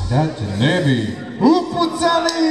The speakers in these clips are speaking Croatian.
da te ne bi upucali!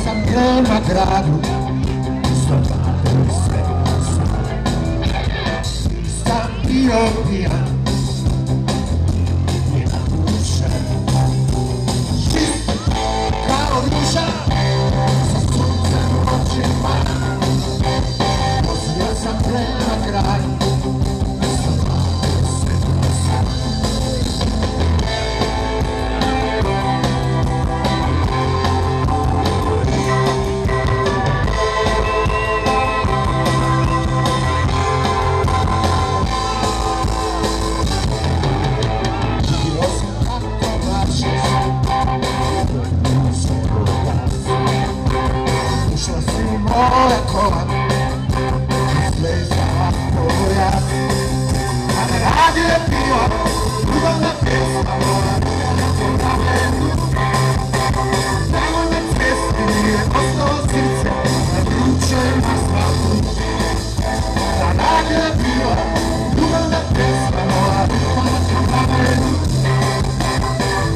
Sam prema gradu, slobodno sve sam bio pijan, jedna duša, čist kao duša, sa suncem u očima. Vozio sam prema gradu, slobodno sve sam. Moja kola, izleza moja, a na radio je bio, ljubavna pjesma moja, na menu. Tamo na cesti mi je ostalo srce, na vrućem asfaltu. Na radio je bio, ljubavna pjesma moja, na menu.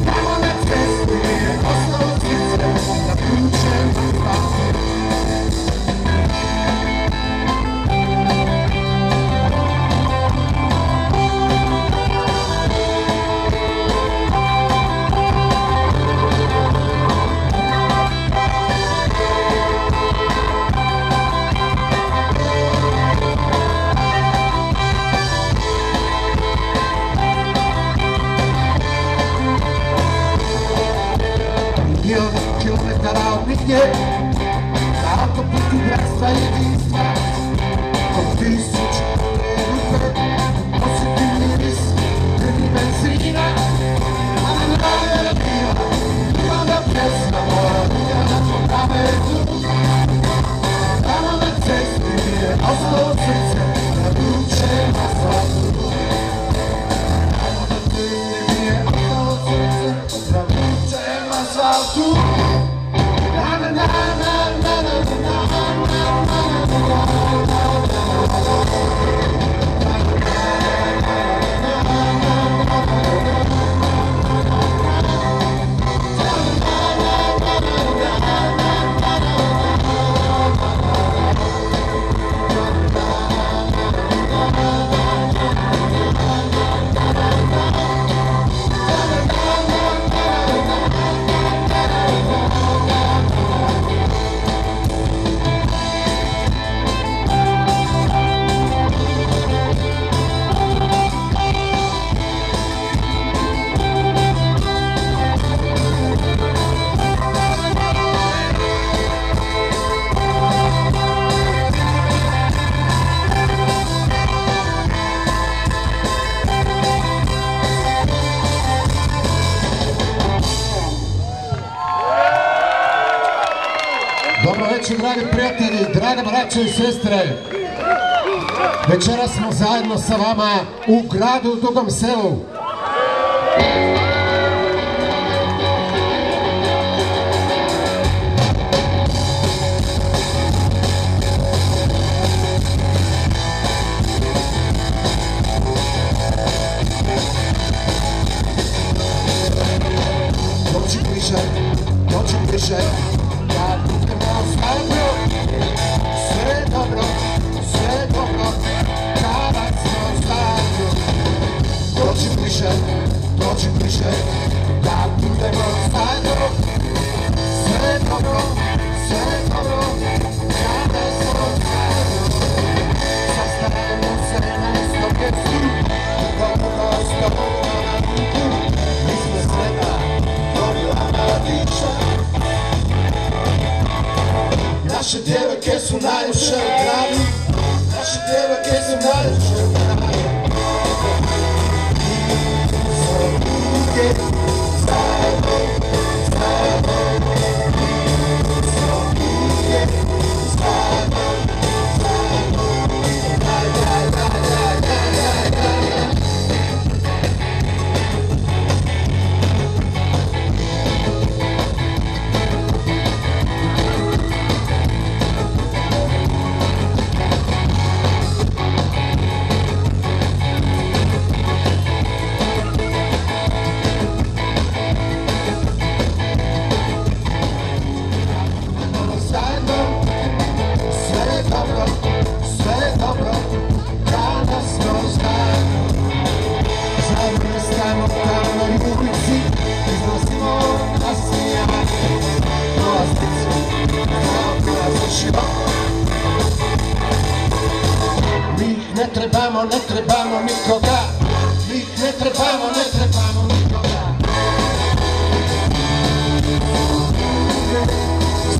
Tamo na cesti mi je ostalo srce, na vrućem asfaltu. Kilometara od nigdje, na autoputu bratstva jedinstva, od tisuće rupe, osjetim miris, krvi benzina, a na radio je bila, ljubavna pjesma moja, bija na tom pametu. Tamo na cesti mi je ostalo srce, na vrućem asfaltu. Tamo na cesti mi je ostalo srce, na vrućem asfaltu. Na na na na na na na na na na. Draga braćo i sestre, večeras smo zajedno sa vama u gradu Dugom Selu. Doći bliže, da budemo zajedno. Sve dobro, kada smo zajedno. Doći bliže, da budemo zajedno. Sve dobro, kada smo zajedno. Sastajemo se na istom mjestu, dobro stojimo na putu. Mi smo sretna, dobila mladića. Naše djevojke su najljepše u gradu. Naše djevojke su najljepše u gradu. Smo uvijek zajedno. Smo uvijek zajedno. Ne trebamo nikoga. Mi ne trebamo nikoga.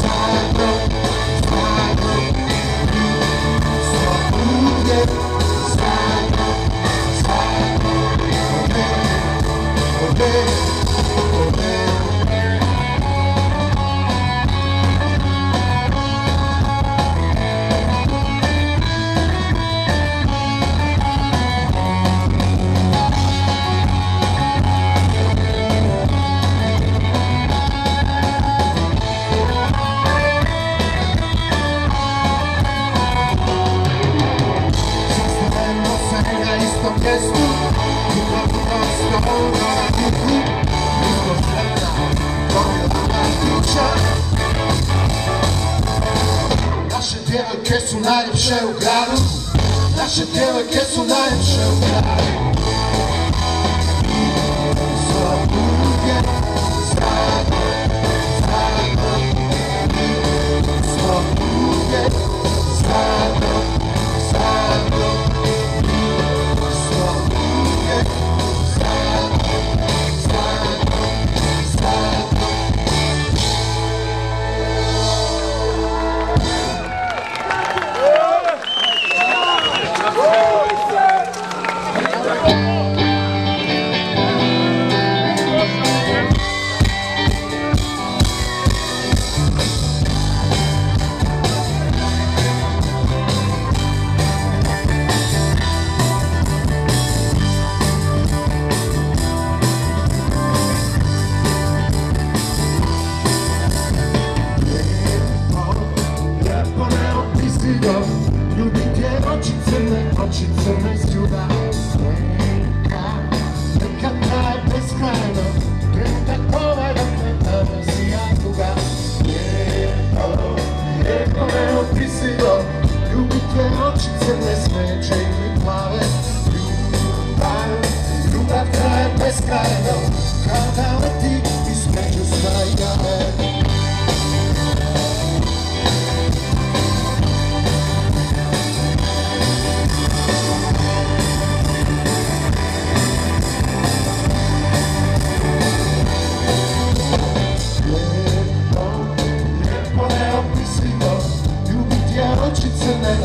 Zajedno. Smo uvijek zajedno. Naše djevojke su najljepše u gradu. Naše djevojke su najljepše u gradu. Smo uvijek zajedno. Smo uvijek zajedno. Oči crne sjuda, neka traje beskrajno, trenutak ovaj dok me amnesija tuga. Lijepo me opisilo, ljubite oči crne smeće ili plave. Ljubav traje beskrajno, kao da leti između stajane.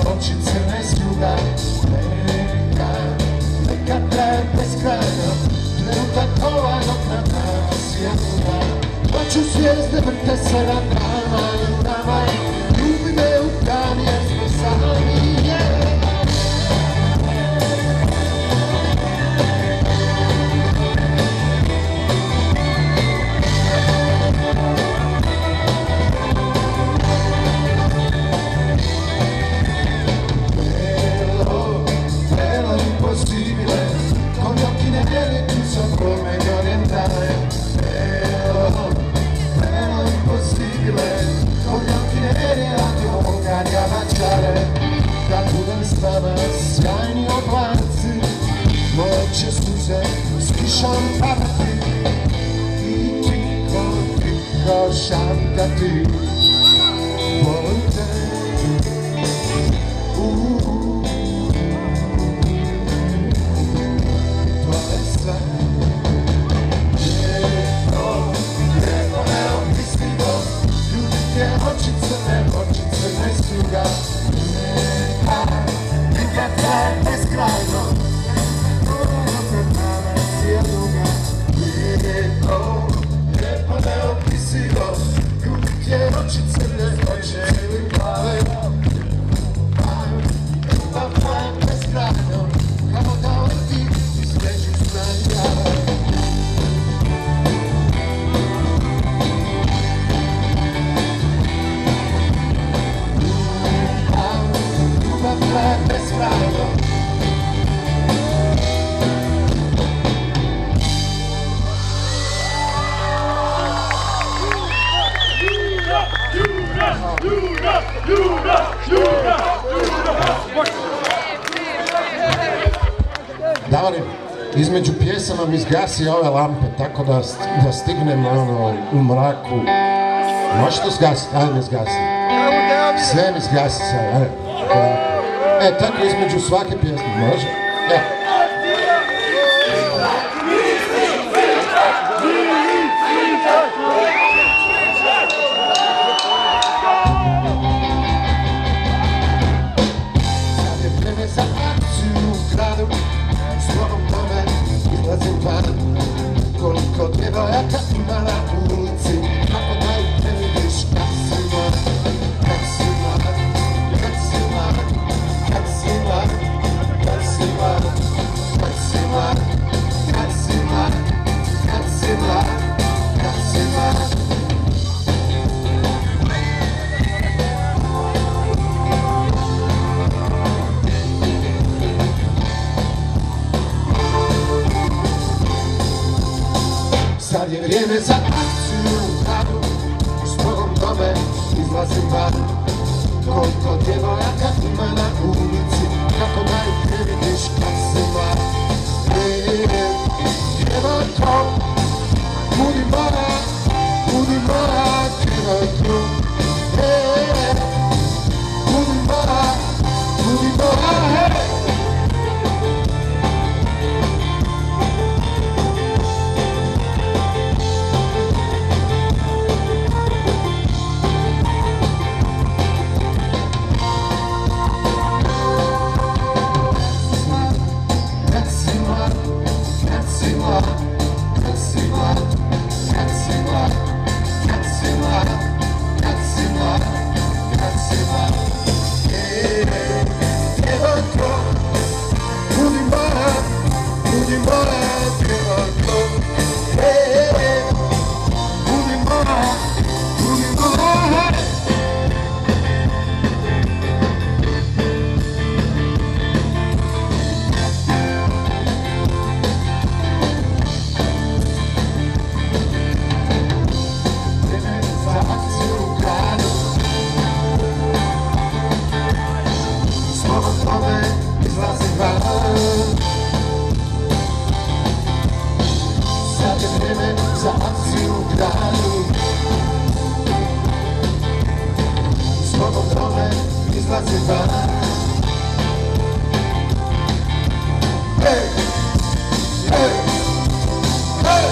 Oči crne sjuda, neka traje beskrajno, trenutak ovaj dok na nas je tuga. Noću zvijezde vrte se nad nama i u nama, ljubi me u dan je impossibile, con gli occhi neri tu saprai meglio orientare. Però impossibile, con gli occhi neri a ti bocca di abbracciare. Da tu stava strani o pazzi, non c'è scuse, schisciamo parti. Tico, sciantati, buon te. Davore, između pjesama mi zgasi ove lampe, tako da stignem u mraku. Možeš to zgasiti? Ajde mi zgasi. Sve mi zgasi sad, ajde. Tako između svake pjesme, može? Koliko djevojaka ima na ulici, kako da ih ne vidiš kad si mlad, kad si mlad, kad si mlad, kad si mlad, kad si mlad, kad si mlad, kad si mlad, kad si mlad, kad si mlad. Sad je vrijeme za akciju u gradu, s Bogom tome izlazim van. Koliko djevojaka ima na ulici, kako da ih ne vidiš kad si mlad. Djevojko, budi moja, budi moja djevojko. Budi moja, budi moja, za akciju u gradu. S Bogom tome izlazi van. Hej, hej, hej!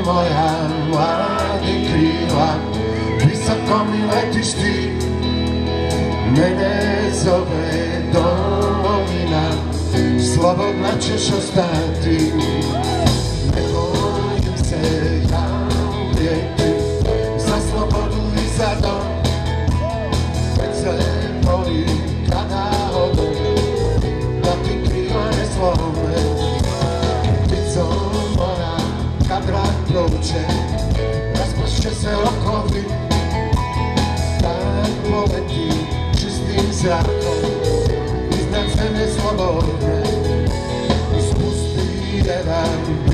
Moja mladi krila, visoko mi letiš ti, mene zove domovina, slobodna ćeš ostati. Ne bojim se ja uvijek, pada ode da ti krivane slome. Ptico moja, kad rak prođe, raspašće se okovi, dan poleti čistim zrakom iznad zemlje slobodne, ispusti jedan